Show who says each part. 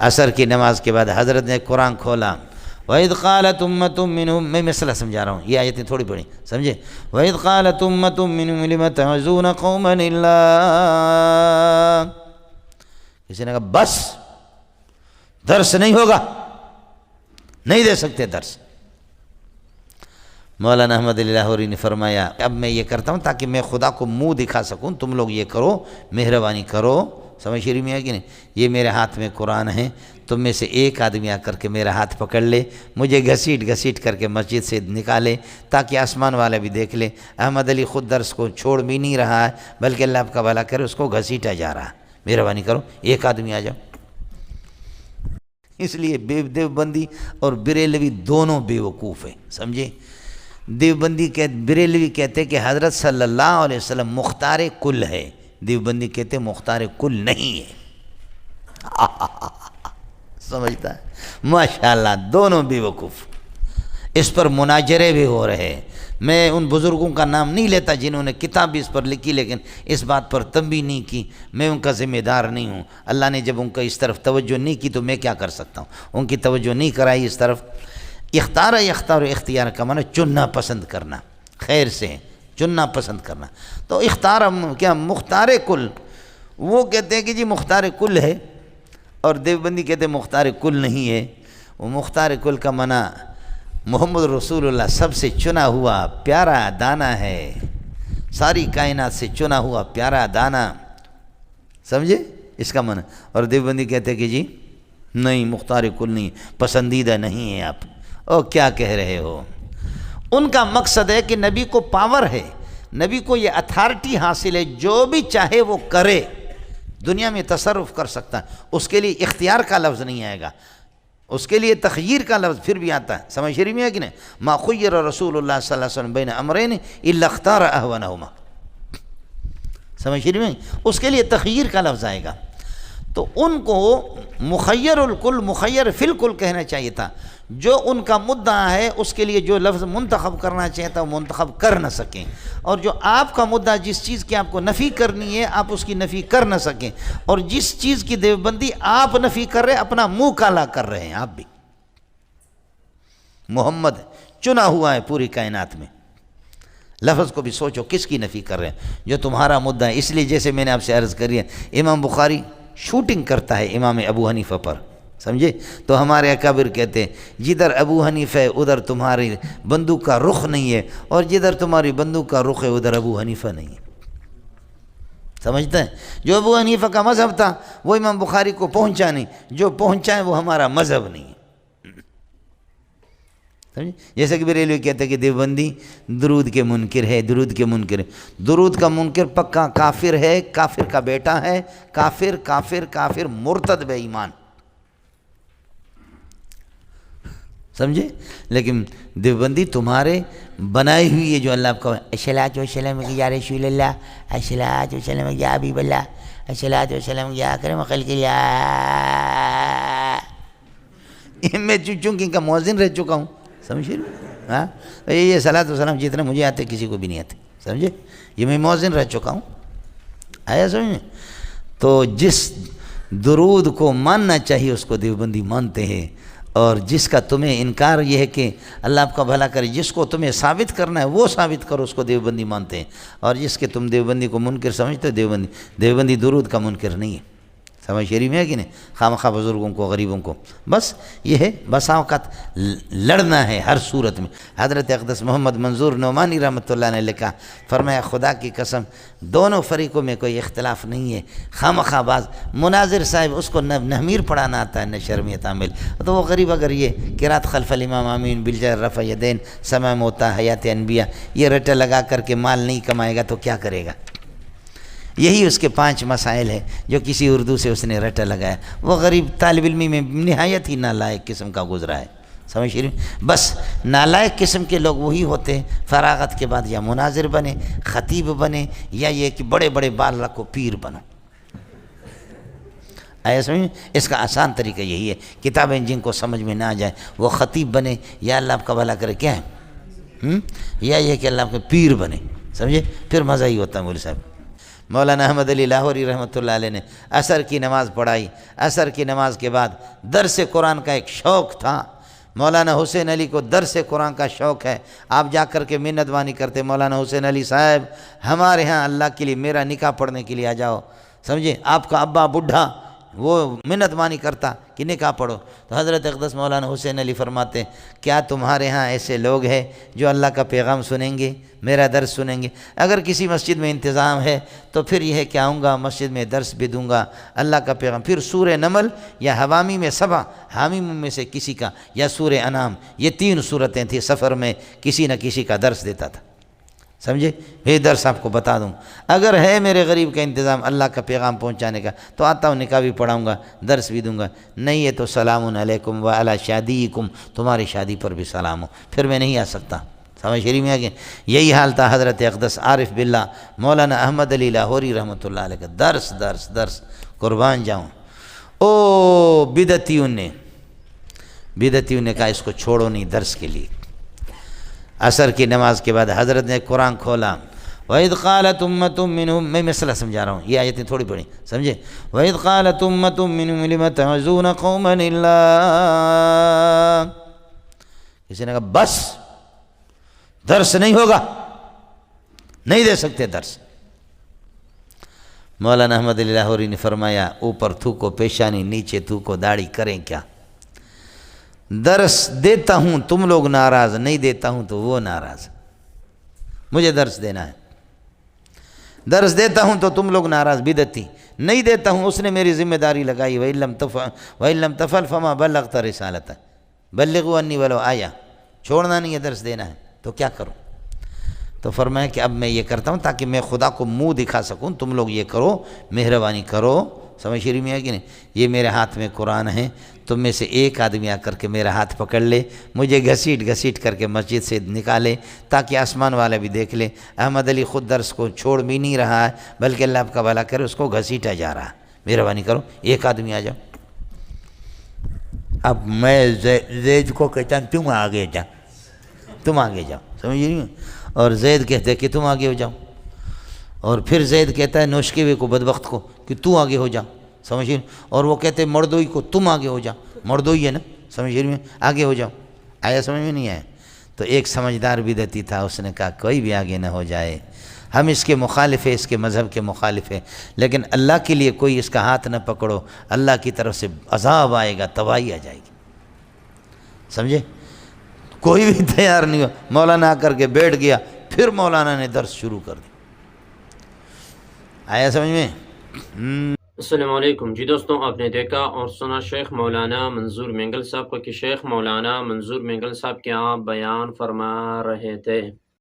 Speaker 1: عصر کی نماز کے بعد حضرت نے قرآن کھولا، وَإِذْ قَالَتْ أُمَّةٌ مِّنْهُمْ، میں مسئلہ سمجھا رہا ہوں، یہ آیتیں تھوڑی پڑھیں سمجھے۔ وَإِذْ قَالَتْ أُمَّةٌ مِّنْهُمْ لِمَ تَعِظُونَ قَوْمًا اللَّهَ، کسی نے کہا بس درس نہیں ہوگا، نہیں دے سکتے درس۔ مولانا احمد علی لاہوری نے فرمایا اب میں یہ کرتا ہوں تاکہ میں خدا کو منہ دکھا سکوں، تم لوگ یہ کرو، مہربانی کرو، سمجھ شریف میں ہے کہ نہیں، یہ میرے ہاتھ میں قرآن ہے، تم میں سے ایک آدمی آ کر کے میرا ہاتھ پکڑ لے، مجھے گھسیٹ گھسیٹ کر کے مسجد سے نکالے تاکہ آسمان والا بھی دیکھ لے۔ احمد علی خود درس کو چھوڑ بھی نہیں رہا ہے بلکہ اللہ آپ کا بھلا کرے اس کو گھسیٹا جا رہا ہے، مہربانی کرو ایک آدمی آ جاؤ۔ اس لیے دیوبندی اور بریلوی دونوں بے وقوف ہیں، سمجھے۔ دیوبندی بریلوی کہتے کہ حضرت صلی اللہ علیہ وسلم مختار کل ہے، دیوبندی کہتے مختار کل نہیں ہے۔ سمجھتا ہے؟ ماشاءاللہ دونوں بے وقوف۔ اس پر مناظرے بھی ہو رہے ہیں، میں ان بزرگوں کا نام نہیں لیتا جنہوں نے کتاب بھی اس پر لکھی لیکن اس بات پر تنبیہ نہیں کی، میں ان کا ذمہ دار نہیں ہوں۔ اللہ نے جب ان کا اس طرف توجہ نہیں کی تو میں کیا کر سکتا ہوں، ان کی توجہ نہیں کرائی اس طرف۔ اختار اختیار کا معنی چننا پسند کرنا، خیر سے چننا پسند کرنا۔ تو اختار کیا مختار کل، وہ کہتے ہیں کہ جی مختار کل ہے اور دیوبندی کہتے ہیں مختار کل نہیں ہے۔ وہ مختار کل کا معنی محمد رسول اللہ سب سے چنا ہوا پیارا دانہ ہے، ساری کائنات سے چنا ہوا پیارا دانہ، سمجھے اس کا معنی۔ اور دیوبندی کہتے ہیں کہ جی نہیں مختار کل نہیں، پسندیدہ نہیں ہیں آپ، او کیا کہہ رہے ہو۔ ان کا مقصد ہے کہ نبی کو پاور ہے، نبی کو یہ اتھارٹی حاصل ہے، جو بھی چاہے وہ کرے، دنیا میں تصرف کر سکتا ہے، اس کے لیے اختیار کا لفظ نہیں آئے گا، اس کے لیے تخییر کا لفظ پھر بھی آتا ہے، سمجھ شریف میں ہے کہ نہیں، ما خیر رسول اللہ صلی اللہ علیہ وسلم بین امرین الا اختار احونہما، سمجھ شریف میں، اس کے لیے تخییر کا لفظ آئے گا۔ تو ان کو مخیر الکل مخیر فی الکل کہنا چاہیے تھا، جو ان کا مدعا ہے اس کے لیے جو لفظ منتخب کرنا چاہیے تھا وہ منتخب کر نہ سکیں، اور جو آپ کا مدعا جس چیز کی آپ کو نفی کرنی ہے آپ اس کی نفی کر نہ سکیں، اور جس چیز کی دیوبندی آپ نفی کر رہے اپنا منہ کالا کر رہے ہیں آپ بھی۔ محمد چنا ہوا ہے پوری کائنات میں، لفظ کو بھی سوچو کس کی نفی کر رہے ہیں، جو تمہارا مدعا ہے۔ اس لیے جیسے میں نے آپ سے عرض کری ہے امام بخاری شوٹنگ کرتا ہے امام ابو حنیفہ پر، سمجھے، تو ہمارے اکابر کہتے ہیں جدھر ابو حنیفہ ہے ادھر تمہاری بندوق کا رخ نہیں ہے، اور جدھر تمہاری بندوق کا رخ ہے ادھر ابو حنیفہ نہیں ہے، سمجھتا ہے۔ جو ابو حنیفہ کا مذہب تھا وہ امام بخاری کو پہنچا نہیں، جو پہنچا ہے وہ ہمارا مذہب نہیں ہے، سمجھے۔ جیسے کہ بریلوی کہتے ہیں کہ دیوبندی درود کے منکر ہے، درود کے منکر ہے، درود کا منکر پکا کافر ہے، کافر کا بیٹا ہے، کافر کافر کافر مرتد بے ایمان، سمجھے۔ لیکن دیوبندی تمہارے بنائی ہوئی ہے جو اللہ آپ کا الصلاۃ والسلام یا رسول اللہ، الصلاۃ والسلام یا حبیب اللہ، الصلاۃ والسلام یا اکرم خلق اللہ، میں چونکہ ان کا مؤذن رہ چکا ہوں، سمجھے، ہاں یہ صلاۃ والسلام جتنا مجھے آتے کسی کو بھی نہیں آتے، سمجھے، یہ میں مؤذن رہ چکا ہوں، آیا سمجھ میں۔ تو جس درود کو ماننا چاہیے اس کو دیوبندی مانتے ہیں، اور جس کا تمہیں انکار یہ ہے کہ اللہ آپ کا بھلا کرے، جس کو تمہیں ثابت کرنا ہے وہ ثابت کرو، اس کو دیوبندی مانتے ہیں، اور جس کے تم دیوبندی کو منکر سمجھتے ہو، دیوبندی درود کا منکر نہیں ہے، سمجھ شریف میں ہے کہ نہیں۔ خامخواہ بزرگوں کو غریبوں کو بس یہ ہے، بسا اوقات لڑنا ہے ہر صورت میں۔ حضرت اقدس محمد منظور نعمانی رحمۃ اللہ نے لکھا، فرمایا خدا کی قسم دونوں فریقوں میں کوئی اختلاف نہیں ہے، خامخواہ باز مناظر صاحب اس کو نہ نحمیر پڑھانا آتا ہے نہ شرمیت عامل، تو وہ غریب اگر یہ قرات خلف الامام آمین بالجر رفع یدین سمع موتا حیات انبیاء یہ رٹا لگا کر کے مال نہیں کمائے گا تو کیا کرے گا؟ یہی اس کے 5 مسائل ہیں جو کسی اردو سے اس نے رٹا لگایا، وہ غریب طالب علمی میں نہایت ہی نالائق قسم کا گزرا ہے، سمجھ شریف۔ بس نالائق قسم کے لوگ وہی ہوتے ہیں فراغت کے بعد یا مناظر بنے، خطیب بنے، یا یہ کہ بڑے بڑے بال رکھو پیر بنو، آیا سمجھ۔ اس کا آسان طریقہ یہی ہے، کتابیں جن کو سمجھ میں نہ آ جائے وہ خطیب بنے، یا اللہ آپ کا بھلا کرے کیا ہے، یا یہ کہ اللہ آپ کے پیر بنے، سمجھے، پھر مزہ ہی ہوتا ہے مولوی صاحب۔ مولانا احمد علی لاہوری رحمۃ اللہ علیہ نے عصر کی نماز پڑھائی، عصر کی نماز کے بعد درس قرآن کا ایک شوق تھا، مولانا حسین علی کو درس قرآن کا شوق ہے، آپ جا کر کے منت وانی کرتے، مولانا حسین علی صاحب ہمارے ہاں اللہ کے لیے میرا نکاح پڑھنے کے لیے آ جاؤ، سمجھے، آپ کا ابا بڈھا وہ منت وانی کرتا کہ نکاح پڑھو، تو حضرت اقدس مولانا حسین علی فرماتے کیا تمہارے ہاں ایسے لوگ ہیں جو اللہ کا پیغام سنیں گے، میرا درس سنیں گے؟ اگر کسی مسجد میں انتظام ہے تو پھر یہ ہے کہ آؤں گا مسجد میں درس بھی دوں گا اللہ کا پیغام۔ پھر سورہ نمل یا حوامی میں سبا حامیم میں سے کسی کا، یا سورہ انعام، یہ 3 سورتیں تھیں، سفر میں کسی نہ کسی کا درس دیتا تھا، سمجھے، یہ درس آپ کو بتا دوں۔ اگر ہے میرے غریب کا انتظام اللہ کا پیغام پہنچانے کا تو آتا ہوں، نکاح بھی پڑھاؤں گا، درس بھی دوں گا، نہیں ہے تو سلام علیکم وعلی شادیکم، تمہاری شادی پر بھی سلام ہو، پھر میں نہیں آ سکتا، سمجھ شریف میں آگے۔ یہی حال تھا حضرت اقدس عارف باللہ مولانا احمد علی لاہوری رحمۃ اللہ علیہ کا، درس درس درس، قربان جاؤں۔ او بدعتیوں نے کہا اس کو چھوڑو نہیں درس کے لیے۔ عصر کی نماز کے بعد حضرت نے قرآن کھولا، وَإِذْ قَالَتْ أُمَّةٌ مِّنْهُمْ، میں مسئلہ سمجھا رہا ہوں، یہ آیتیں تھوڑی پڑھی، سمجھے، وَإِذْ قَالَتْ أُمَّةٌ مِّنْهُمْ لِمَ تَعْظُونَ قَوْمًا اللَّهَ، کسی نے کہا بس درس نہیں ہوگا، نہیں دے سکتے درس۔ مولانا احمد علی لاہوری نے فرمایا اوپر تھوکو پیشانی، نیچے تھوکو داڑھی، کریں کیا؟ درس دیتا ہوں تم لوگ ناراض، نہیں دیتا ہوں تو وہ ناراض، مجھے درس دینا ہے، درس دیتا ہوں تو تم لوگ ناراض بدعتی، نہیں دیتا ہوں اس نے میری ذمہ داری لگائی، وَإِن لَمْ تَفْعَلْ فَمَا بَلَّغْتَ رِسَالَتَهُ بَلِّغُوا عَنِّي وَلَوْ آیَةً، چھوڑنا نہیں ہے، درس دینا ہے، تو کیا کروں؟ تو فرمایا کہ اب میں یہ کرتا ہوں تاکہ میں خدا کو منہ دکھا سکوں، تم لوگ یہ کرو، مہربانی کرو، سمجھ شریف میں ہے کہ نہیں، یہ میرے ہاتھ میں قرآن ہے، تم میں سے ایک آدمی آ کر کے میرا ہاتھ پکڑ لے، مجھے گھسیٹ کر کے مسجد سے نکالے تاکہ آسمان والا بھی دیکھ لے۔ احمد علی خود درس کو چھوڑ بھی نہیں رہا ہے بلکہ اللہ آپ کا بھلا کرے اس کو گھسیٹا جا رہا ہے، مہربانی کرو ایک آدمی آ جاؤ۔ اب میں زید کو کہتا ہوں تم آگے جا، تم آگے جاؤ، سمجھ رہی، اور زید کہتے ہیں کہ تم آگے ہو جاؤ، اور پھر زید کہتا ہے نوشکیوے کو بدبخت کو کہ تو آگے ہو جا، سمجھ رہی، اور وہ کہتے ہیں مردوئی کو تم آگے ہو جا، مردوئی ہے نا، سمجھ رہی میں، آگے ہو جاؤ، آیا سمجھ میں نہیں آیا؟ تو ایک سمجھدار بدعتی تھا، اس نے کہا کوئی بھی آگے نہ ہو جائے، ہم اس کے مخالف ہیں، اس کے مذہب کے مخالف ہیں، لیکن اللہ کے لیے کوئی اس کا ہاتھ نہ پکڑو، اللہ کی طرف سے عذاب آئے گا، تباہی آ جائے گی، سمجھے؟ کوئی بھی تیار نہیں ہو، مولانا آ کر کے بیٹھ گیا، پھر مولانا نے درس شروع کر دیا، آیا سمجھ میں؟
Speaker 2: السلام علیکم جی دوستوں، آپ نے دیکھا اور سنا شیخ مولانا منظور مینگل صاحب کو کہ شیخ مولانا منظور مینگل صاحب کیا بیان فرما رہے تھے۔